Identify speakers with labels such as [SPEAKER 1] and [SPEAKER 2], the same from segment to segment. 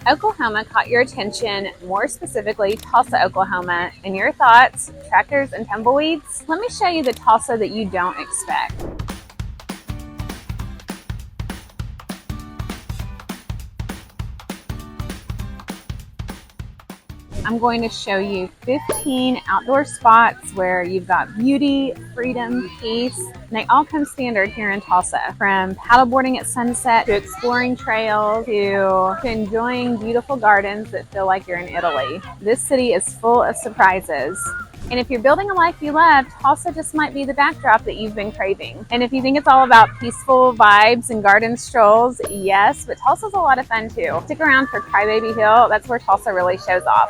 [SPEAKER 1] Oklahoma caught your attention, more specifically Tulsa, Oklahoma, and your thoughts, tractors and tumbleweeds? Let me show you the Tulsa that you don't expect. I'm going to show you 15 outdoor spots where you've got beauty, freedom, peace, and they all come standard here in Tulsa. From paddleboarding at sunset to exploring trails to enjoying beautiful gardens that feel like you're in Italy. This city is full of surprises. And if you're building a life you love, Tulsa just might be the backdrop that you've been craving. And if you think it's all about peaceful vibes and garden strolls, yes, but Tulsa's a lot of fun too. Stick around for Crybaby Hill. That's where Tulsa really shows off.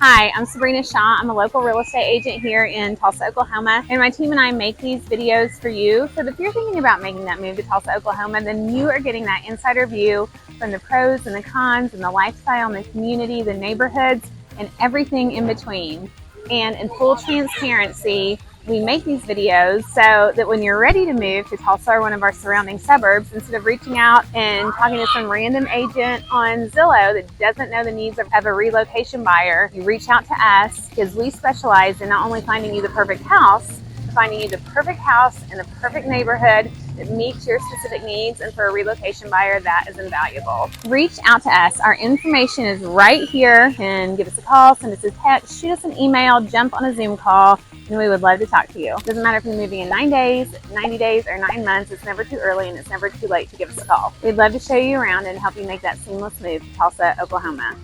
[SPEAKER 1] Hi, I'm Sabrina. I'm a local real estate agent here in Tulsa, Oklahoma, and my team and I make these videos for you. So if you're thinking about making that move to Tulsa, Oklahoma, then you are getting that insider view from the pros and the cons and the lifestyle and the community, the neighborhoods, and everything in between. And in full transparency, we make these videos so that when you're ready to move to Tulsa or one of our surrounding suburbs, instead of reaching out and talking to some random agent on Zillow that doesn't know the needs of a relocation buyer, you reach out to us because we specialize in not only finding you the perfect house, but finding you the perfect house in the perfect neighborhood that meets your specific needs, and for a relocation buyer, that is invaluable. Reach out to us. Our information is right here, and give us a call, send us a text, shoot us an email, jump on a Zoom call, and we would love to talk to you. Doesn't matter if you're moving in 9 days, 90 days, or 9 months, it's never too early and it's never too late to give us a call. We'd love to show you around and help you make that seamless move to Tulsa, Oklahoma.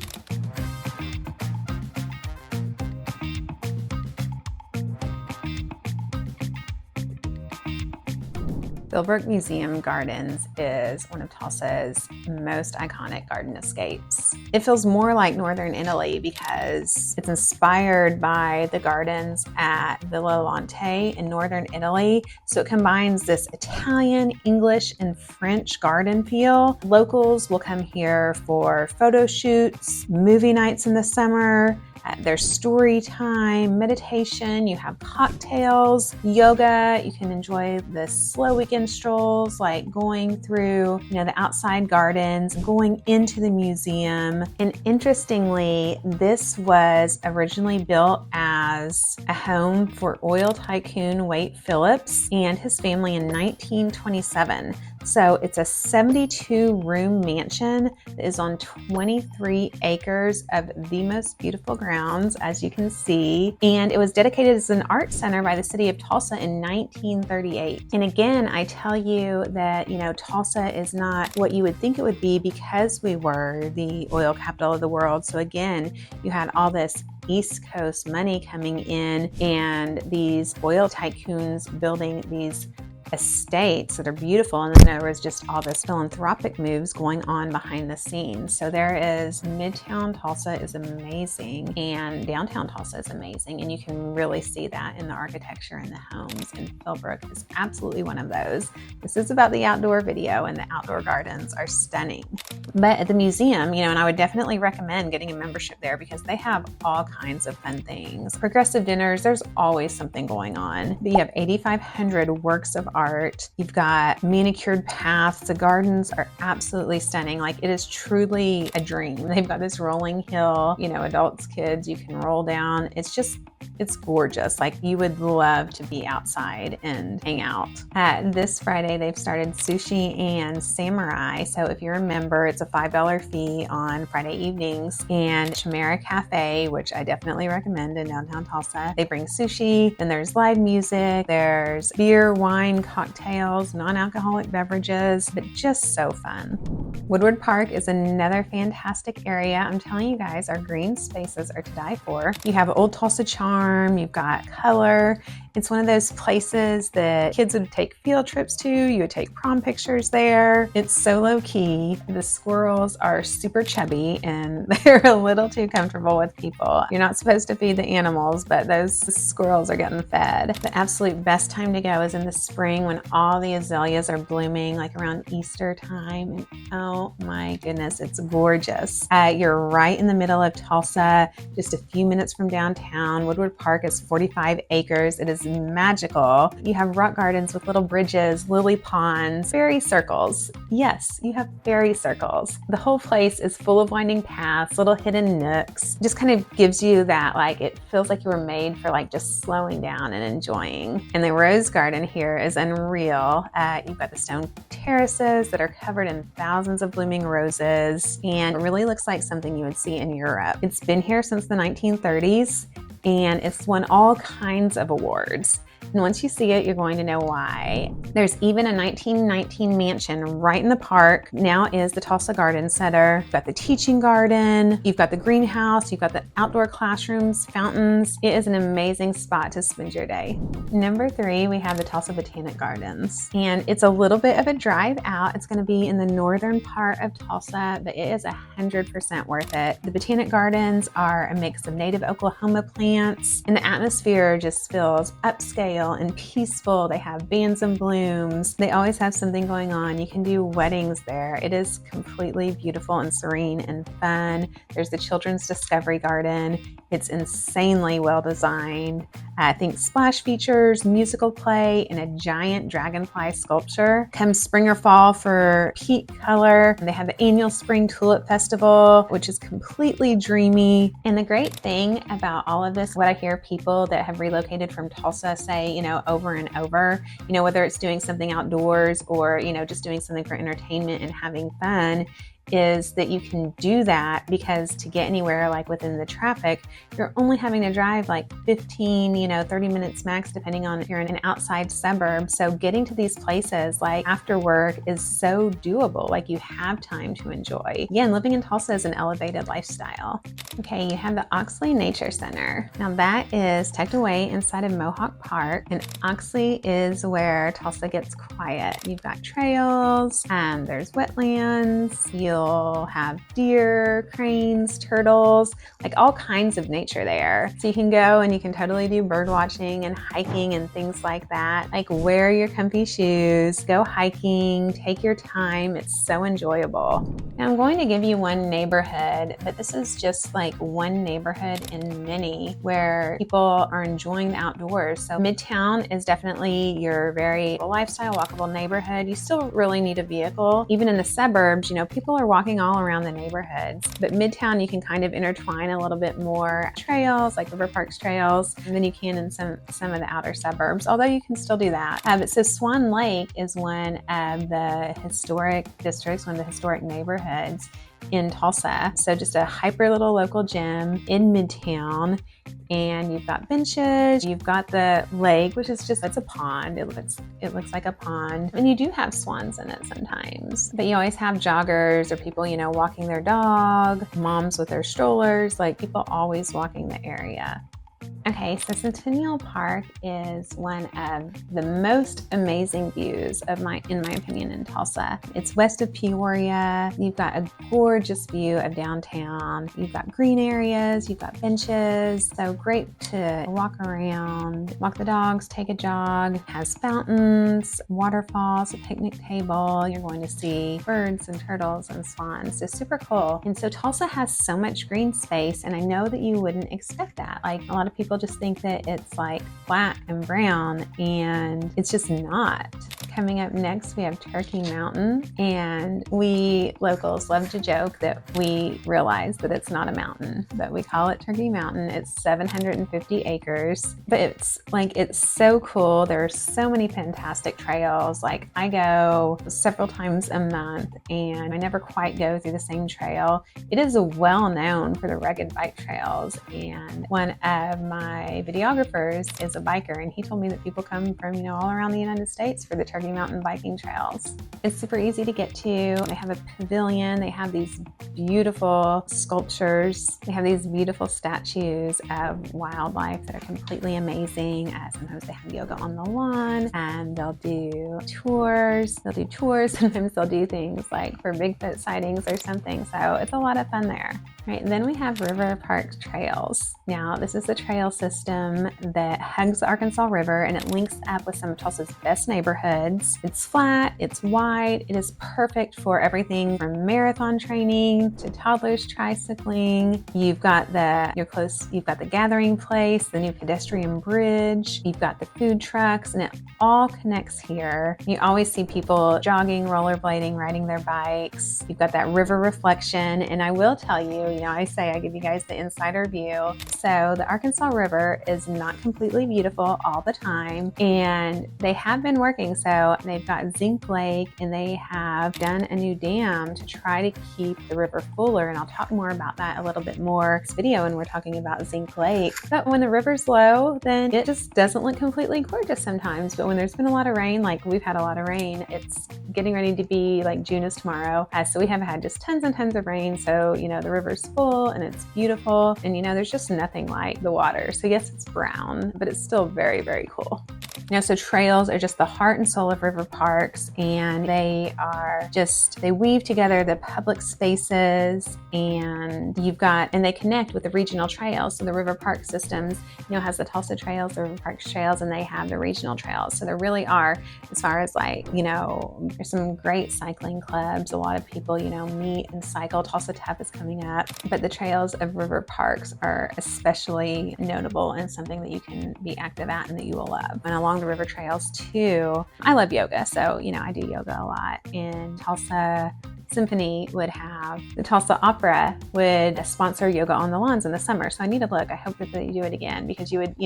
[SPEAKER 1] Philbrook Museum Gardens is one of Tulsa's most iconic garden escapes. It feels more like Northern Italy because it's inspired by the gardens at Villa Lante in Northern Italy. So it combines this Italian, English, and French garden feel. Locals will come here for photo shoots, movie nights in the summer. There's story time, meditation, you have cocktails, yoga, you can enjoy the slow weekend strolls like going through, the outside gardens, going into the museum. And interestingly, this was originally built as a home for oil tycoon Wade Phillips and his family in 1927. So it's a 72-room mansion that is on 23 acres of the most beautiful grounds, as you can see. And it was dedicated as an art center by the city of Tulsa in 1938. And again, I tell you that, Tulsa is not what you would think it would be because we were the oil capital of the world. So again, you had all this East Coast money coming in and these oil tycoons building these estates that are beautiful, and then there was just all this philanthropic moves going on behind the scenes. So there is Midtown Tulsa is amazing, and downtown Tulsa is amazing, and you can really see that in the architecture and the homes, and Philbrook is absolutely one of those. This is about the outdoor video, and the outdoor gardens are stunning. But at the museum, and I would definitely recommend getting a membership there because they have all kinds of fun things. Progressive dinners, there's always something going on. You have 8,500 works of art. You've got manicured paths. The gardens are absolutely stunning. Like, it is truly a dream. They've got this rolling hill, adults, kids, you can roll down. It's gorgeous. Like, you would love to be outside and hang out. This Friday, they've started sushi and samurai. So if you're a member, it's a $5 fee on Friday evenings. And Chimera Cafe, which I definitely recommend in downtown Tulsa, they bring sushi, and there's live music, there's beer, wine, cocktails, non-alcoholic beverages, but just so fun. Woodward Park is another fantastic area. I'm telling you guys, our green spaces are to die for. You have Old Tulsa charm, you've got color. It's one of those places that kids would take field trips to. You would take prom pictures there. It's so low key. The squirrels are super chubby and they're a little too comfortable with people. You're not supposed to feed the animals, but those squirrels are getting fed. The absolute best time to go is in the spring when all the azaleas are blooming, like around Easter time. And oh my goodness, it's gorgeous. You're right in the middle of Tulsa, just a few minutes from downtown. Woodward Philbrook Park is 45 acres. It is magical. You have rock gardens with little bridges, lily ponds, fairy circles. Yes, you have fairy circles. The whole place is full of winding paths, little hidden nooks. Just kind of gives you that, like, it feels like you were made for like just slowing down and enjoying. And the rose garden here is unreal. You've got the stone terraces that are covered in thousands of blooming roses, and it really looks like something you would see in Europe. It's been here since the 1930s, and it's won all kinds of awards. And once you see it, you're going to know why. There's even a 1919 mansion right in the park. Now is the Tulsa Garden Center. You've got the teaching garden, you've got the greenhouse, you've got the outdoor classrooms, fountains. It is an amazing spot to spend your day. Number 3, we have the Tulsa Botanic Gardens. And it's a little bit of a drive out. It's going to be in the northern part of Tulsa, but it is 100% worth it. The Botanic Gardens are a mix of native Oklahoma plants, and the atmosphere just feels upscale and peaceful. They have bands and blooms. They always have something going on. You can do weddings there. It is completely beautiful and serene and fun. There's the Children's Discovery Garden. It's insanely well designed. I think splash features, musical play, and a giant dragonfly sculpture. Come spring or fall for peak color. They have the annual Spring Tulip Festival, which is completely dreamy. And the great thing about all of this, what I hear people that have relocated from Tulsa say, over and over, whether it's doing something outdoors or, just doing something for entertainment and having fun, is that you can do that because to get anywhere like within the traffic, you're only having to drive like 15, 30 minutes max, depending on if you're in an outside suburb. So getting to these places like after work is so doable. Like you have time to enjoy. Again, living in Tulsa is an elevated lifestyle. Okay, you have the Oxley Nature Center. Now that is tucked away inside of Mohawk Park, and Oxley is where Tulsa gets quiet. You've got trails, there's wetlands, you'll have deer, cranes, turtles, like all kinds of nature there. So you can go and you can totally do bird watching and hiking and things like that. Like wear your comfy shoes, go hiking, take your time. It's so enjoyable. Now I'm going to give you one neighborhood, but this is just like one neighborhood in many where people are enjoying the outdoors. So Midtown is definitely your very lifestyle, walkable neighborhood. You still really need a vehicle. Even in the suburbs, people are walking all around the neighborhoods. But Midtown, you can kind of intertwine a little bit more trails, like River Parks trails, than you can in some of the outer suburbs, although you can still do that. But so Swan Lake is one of the historic districts, one of the historic neighborhoods in Tulsa. So just a hyper little local gym in Midtown, and you've got benches, you've got the lake, which is it's a pond. It looks like a pond, and you do have swans in it sometimes. But you always have joggers or people, walking their dog, moms with their strollers, like people always walking the area. Okay, so Centennial Park is one of the most amazing views in my opinion, in Tulsa. It's west of Peoria. You've got a gorgeous view of downtown. You've got green areas, you've got benches, so great to walk around, walk the dogs, take a jog. It has fountains, waterfalls, a picnic table. You're going to see birds and turtles and swans, so super cool. And so Tulsa has so much green space, and I know that you wouldn't expect that. Like a lot of people just think that it's like flat and brown, and it's just not. Coming up next, we have Turkey Mountain, and we locals love to joke that we realize that it's not a mountain, but we call it Turkey Mountain. It's 750 acres, but it's so cool. There are so many fantastic trails. Like I go several times a month, and I never quite go through the same trail. It is well known for the rugged bike trails, and one of my videographers is a biker, and he told me that people come from all around the United States for the Turkey Mountain biking trails. It's super easy to get to. They have a pavilion. They have these beautiful sculptures. They have these beautiful statues of wildlife that are completely amazing. Sometimes they have yoga on the lawn, and they'll do tours. Sometimes they'll do things like for Bigfoot sightings or something. So it's a lot of fun there. Right, and then we have River Park Trails. Now, this is the trail system that hugs the Arkansas River and it links up with some of Tulsa's best neighborhoods. It's flat, it's wide, it is perfect for everything from marathon training to toddlers tricycling. You've got the gathering place, the new pedestrian bridge, you've got the food trucks, and it all connects here. You always see people jogging, rollerblading, riding their bikes. You've got that river reflection, and I will tell you, I give you guys the insider view. So the Arkansas River is not completely beautiful all the time, and they have been working. So they've got Zink Lake, and they have done a new dam to try to keep the river fuller, and I'll talk more about that a little bit more in this video when we're talking about Zink Lake. But when the river's low, then it just doesn't look completely gorgeous sometimes. But when there's been a lot of rain, like we've had a lot of rain, it's getting ready to be like June is tomorrow. So we have had just tons and tons of rain. So, the river's full and it's beautiful. And, there's just nothing like the water. So yes, it's brown, but it's still very, very cool. So trails are just the heart and soul of river parks, and they weave together the public spaces, and they connect with the regional trails. So the river park systems, has the Tulsa trails, the river parks trails, and they have the regional trails. So there really are, as far as there's some great cycling clubs. A lot of people, meet and cycle. Tulsa Tough is coming up, but the trails of river parks are especially notable and something that you can be active at and that you will love. And along the river trails too, I love yoga, so I do yoga a lot. In Tulsa Symphony would have, the Tulsa Opera would sponsor yoga on the lawns in the summer. So I need to look. I hope that they do it again, because you'd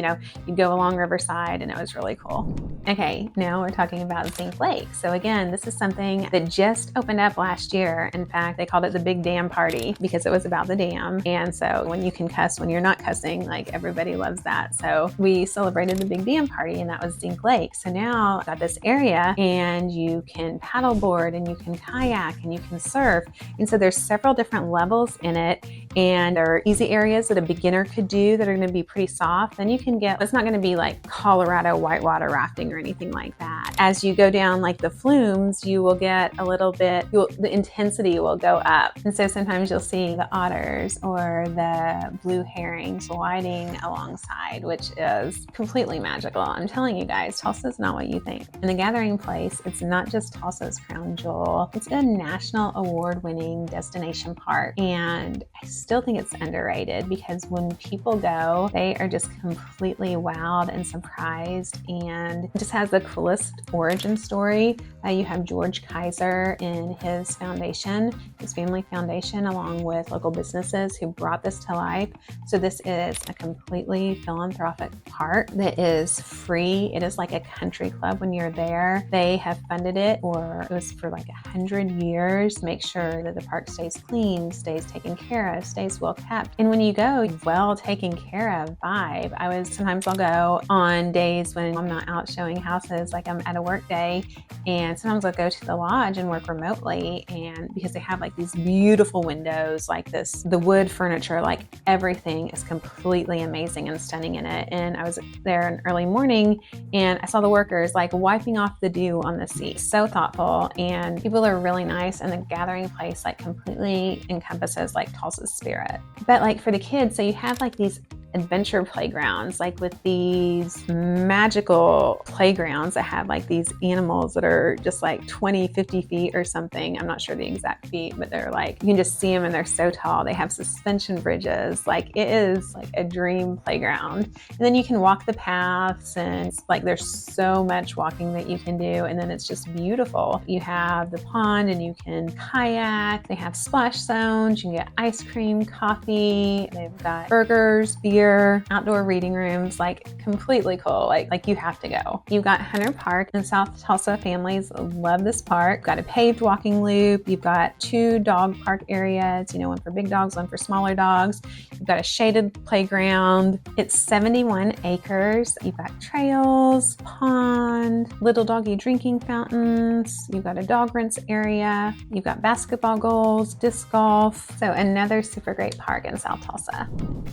[SPEAKER 1] go along Riverside and it was really cool. Okay, now we're talking about Zink Lake. So again, this is something that just opened up last year. In fact, they called it the Big Dam Party because it was about the dam. And so when you can cuss when you're not cussing, everybody loves that. So we celebrated the Big Dam Party, and that was Zink Lake. So now I've got this area, and you can paddleboard and you can kayak and you can surf. And so there's several different levels in it, and there are easy areas that a beginner could do that are going to be pretty soft. Then you can it's not going to be like Colorado whitewater rafting or anything like that. As you go down the flumes, you will get a little bit, the intensity will go up. And so sometimes you'll see the otters or the blue herrings gliding alongside, which is completely magical. I'm telling you guys, Tulsa is not what you think. And the gathering place, it's not just Tulsa's crown jewel. It's a national award-winning destination park, and I still think it's underrated because when people go, they are just completely wowed and surprised, and it just has the coolest origin story. You have George Kaiser in his foundation, his family foundation, along with local businesses who brought this to life. So this is a completely philanthropic park that is free. It is like a country club when you're there. They have funded it, or it was for 100 years, to make sure that the park stays clean, stays taken care of, stays well kept. And when you go, well taken care of vibe. Sometimes I'll go on days when I'm not out showing houses, I'm at a work day, and sometimes I'll go to the lodge and work remotely, and because they have these beautiful windows the wood furniture, everything is completely amazing and stunning in it. And I was there in early morning, and I saw the workers wiping off the dew on the seats. So thoughtful, and people are really nice, and the gathering place completely encompasses Tulsa's spirit. But for the kids, so you have these adventure playgrounds, with these magical playgrounds that have these animals that are just 20, 50 feet or something. I'm not sure the exact feet, but they're you can just see them, and they're so tall. They have suspension bridges. It is a dream playground. And then you can walk the paths, and there's so much walking that you can do. And then it's just beautiful. You have the pond, and you can kayak. They have splash zones. You can get ice cream, coffee. They've got burgers, beer, outdoor reading rooms, completely cool. You have to go. You've got Hunter Park in South Tulsa. Families love this park. You've got a paved walking loop. You've got 2 dog park areas, one for big dogs, one for smaller dogs. You've got a shaded playground. It's 71 acres. You've got trails, pond, little doggy drinking fountains. You've got a dog rinse area. You've got basketball goals, disc golf. So another super great park in South Tulsa.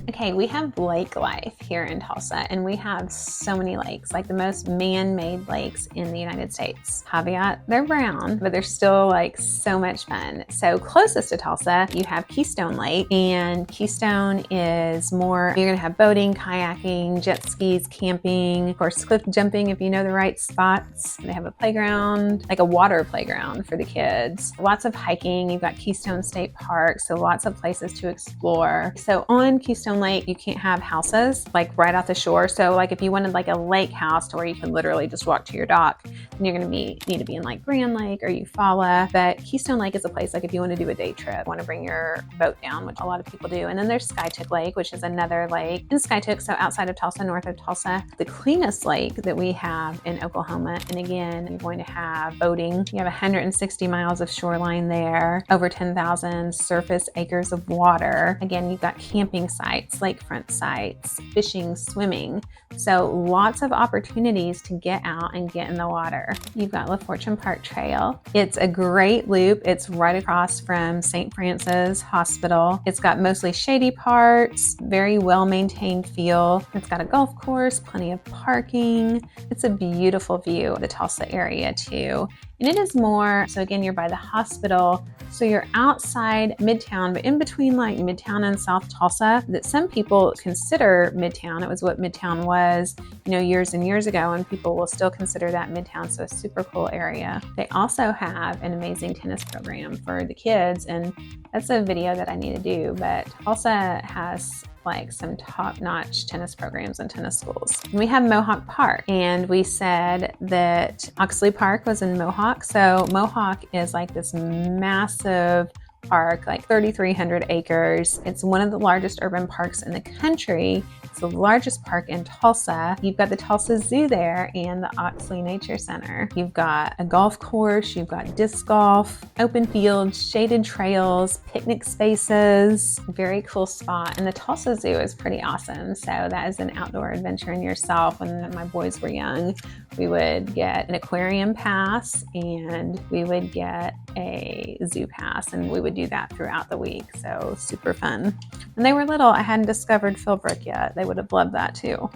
[SPEAKER 1] Okay, we have love lake life here in Tulsa, and we have so many lakes, like the most man-made lakes in the United States. Caveat, they're brown, but they're still like so much fun. So closest to Tulsa, you have Keystone Lake, and Keystone is more, you're gonna have boating, kayaking, jet skis, camping, of course, cliff jumping if you know the right spots. They have a playground, like a water playground for the kids. Lots of hiking. You've got Keystone State Park, so lots of places to explore. So on Keystone Lake, you can't have houses like right off the shore. So like if you wanted like a lake house to where you could literally just walk to your dock, then you're gonna need to be in like Grand Lake or Eufaula. But Keystone Lake is a place like if you want to do a day trip, want to bring your boat down, which a lot of people do. And then there's Skiatook Lake, which is another lake in Skiatook, so outside of Tulsa, north of Tulsa. The cleanest lake that we have in Oklahoma. And again, you're going to have boating. You have 160 miles of shoreline there, over 10,000 surface acres of water. Again, you've got camping sites, lakefront sites, fishing, swimming. So lots of opportunities to get out and get in the water. You've got LaFortune Park Trail. It's a great loop. It's right across from St. Francis Hospital. It's got mostly shady parts, very well-maintained feel. It's got a golf course, plenty of parking. It's a beautiful view of the Tulsa area too. And it is more, so again, you're by the hospital, so you're outside Midtown, but in between like Midtown and South Tulsa, that some people consider Midtown. It was what Midtown was, years and years ago, and people will still consider that Midtown, so a super cool area. They also have an amazing tennis program for the kids, and that's a video that I need to do, but Tulsa has like some top-notch tennis programs and tennis schools. And we have Mohawk Park, and we said that Oxley Park was in Mohawk. So Mohawk is like this massive park, like 3,300 acres. It's one of the largest urban parks in the country. It's the largest park in Tulsa. You've got the Tulsa Zoo there and the Oxley Nature Center. You've got a golf course, you've got disc golf, open fields, shaded trails, picnic spaces, very cool spot. And the Tulsa Zoo is pretty awesome. So that is an outdoor adventure in yourself. When my boys were young, we would get an aquarium pass and we would get a zoo pass, and we would do that throughout the week. So super fun. When they were little, I hadn't discovered Philbrook yet. They would have loved that too.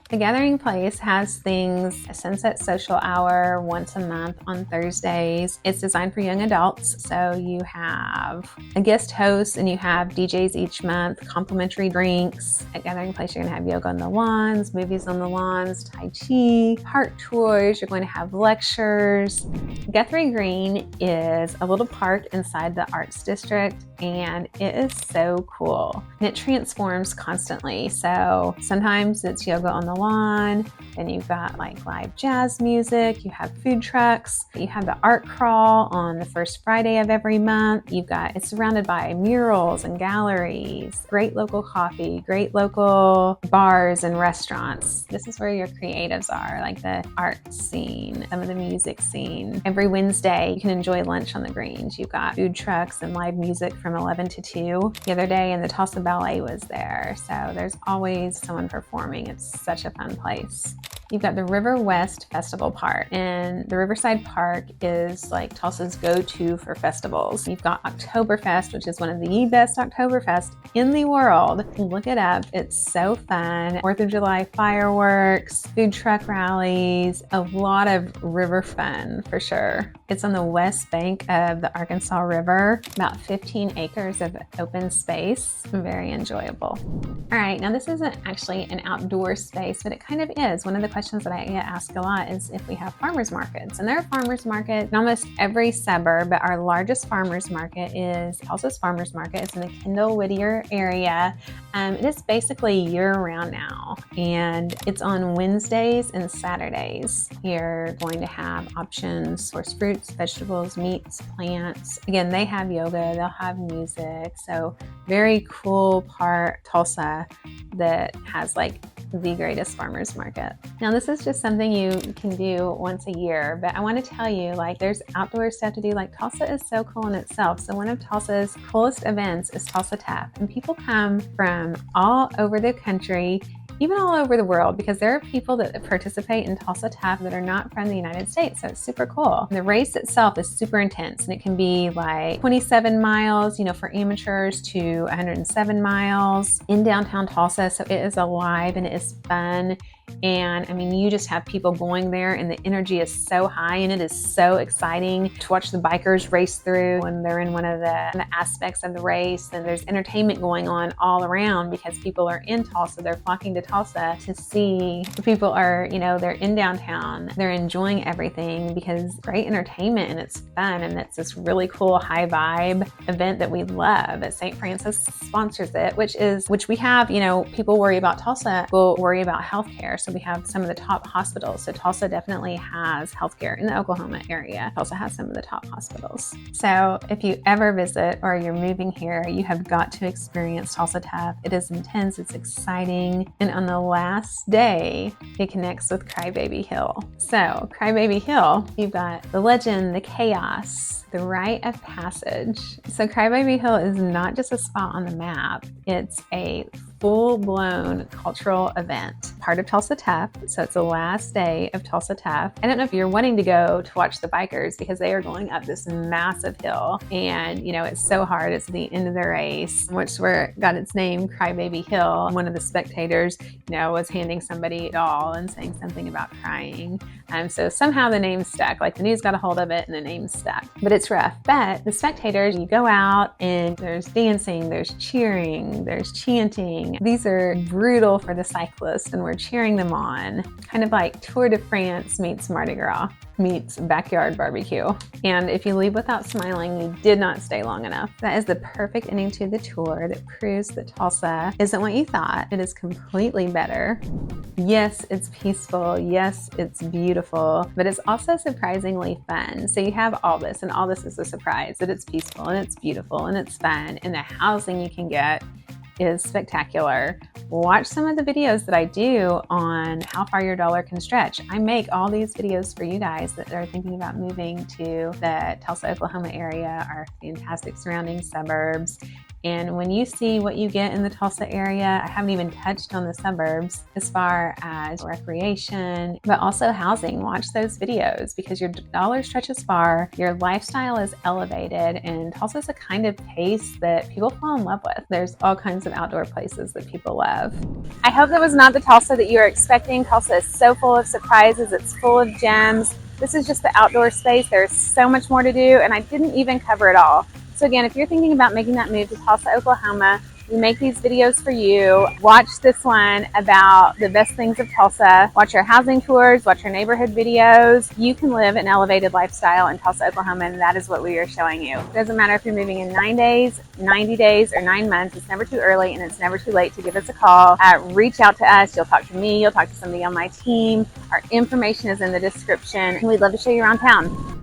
[SPEAKER 1] The Gathering Place has things, a sunset social hour once a month on Thursdays. It's designed for young adults. So you have a guest host and you have DJs each month, complimentary drinks. At Gathering Place, you're going to have yoga on the lawns, movies on the lawns, Tai Chi, park tours. You're going to have lectures. Guthrie Green is a little park inside the Arts District, and it is so cool. And it transforms constantly. So sometimes it's yoga on the lawn, and you've got like live jazz music, you have food trucks, you have the art crawl on the first Friday of every month. It's surrounded by murals and galleries, great local coffee, great local bars and restaurants. This is where your creatives are, like the art scene, some of the music scene. Every Wednesday, you can enjoy lunch on the greens. You've got food trucks and live music from 11 to 2. The other day, and the Tulsa Ballet was there. So there's always someone performing. It's such a fun place. You've got the River West Festival Park, and the Riverside Park is like Tulsa's go-to for festivals. You've got Oktoberfest, which is one of the best Oktoberfest in the world. Look it up. It's so fun. 4th of July fireworks, food truck rallies, a lot of river fun for sure. It's on the west bank of the Arkansas River, about 15 acres of open space. Very enjoyable. All right, now this isn't actually an outdoor space, but it kind of is. One of the questions that I get asked a lot is if we have farmers markets. And there are farmers markets in almost every suburb, but our largest farmers market is Tulsa's Farmers Market. It's in the Kendall-Whittier area. It is basically year-round now, and it's on Wednesdays and Saturdays. You're going to have options, source fruits, vegetables, meats, plants. Again, they have yoga, they'll have music. So very cool part, Tulsa, that has like the greatest farmers market. Now, this is just something you can do once a year, but I want to tell you, like, there's outdoor stuff to do. Like, Tulsa is so cool in itself. So one of Tulsa's coolest events is Tulsa Tap, and people come from all over the country even all over the world, because there are people that participate in Tulsa Tough that are not from the United States. So it's super cool. And the race itself is super intense, and it can be like 27 miles, for amateurs, to 107 miles in downtown Tulsa. So it is alive and it is fun. And I mean, you just have people going there and the energy is so high, and it is so exciting to watch the bikers race through when they're in one of the aspects of the race. And there's entertainment going on all around because people are in Tulsa. They're flocking to Tulsa to see. People are, they're in downtown. They're enjoying everything because great entertainment, and it's fun, and it's this really cool high vibe event that we love. St. Francis sponsors it, which we have, people worry about Tulsa, people worry about healthcare. So we have some of the top hospitals. So Tulsa definitely has healthcare in the Oklahoma area. Tulsa has some of the top hospitals. So if you ever visit or you're moving here, you have got to experience Tulsa Tough. It is intense, it's exciting. And on the last day, it connects with Crybaby Hill. So Crybaby Hill, you've got the legend, the chaos, the rite of passage. So Crybaby Hill is not just a spot on the map, it's a full-blown cultural event, part of Tulsa Tough. So it's the last day of Tulsa Tough. I don't know if you're wanting to go to watch the bikers because they are going up this massive hill, and it's so hard. It's the end of the race, which got its name, Crybaby Hill. One of the spectators, was handing somebody a doll and saying something about crying. So somehow the name stuck, like the news got a hold of it and the name stuck. But it's rough. But the spectators, you go out and there's dancing, there's cheering, there's chanting. These are brutal for the cyclists, and we're cheering them on. Kind of like Tour de France meets Mardi Gras meets backyard barbecue. And if you leave without smiling, you did not stay long enough. That is the perfect ending to the tour that proves that Tulsa isn't what you thought. It is completely better. Yes, it's peaceful. Yes, it's beautiful, but it's also surprisingly fun. So you have all this, and all this is a surprise, that it's peaceful and it's beautiful and it's fun, and the housing you can get is spectacular. Watch some of the videos that I do on how far your dollar can stretch. I make all these videos for you guys that are thinking about moving to the Tulsa, Oklahoma area, our fantastic surrounding suburbs. And when you see what you get in the Tulsa area, I haven't even touched on the suburbs as far as recreation, but also housing. Watch those videos because your dollar stretches far, your lifestyle is elevated, and Tulsa is a kind of pace that people fall in love with. There's all kinds of outdoor places that people love. I hope that was not the Tulsa that you were expecting. Tulsa is so full of surprises. It's full of gems. This is just the outdoor space. There's so much more to do, and I didn't even cover it all. So again, if you're thinking about making that move to Tulsa, Oklahoma, we make these videos for you. Watch this one about the best things of Tulsa. Watch our housing tours, watch our neighborhood videos. You can live an elevated lifestyle in Tulsa, Oklahoma, and that is what we are showing you. It doesn't matter if you're moving in 9 days, 90 days, or 9 months. It's never too early, and it's never too late to give us a call. Reach out to us. You'll talk to me. You'll talk to somebody on my team. Our information is in the description, and we'd love to show you around town.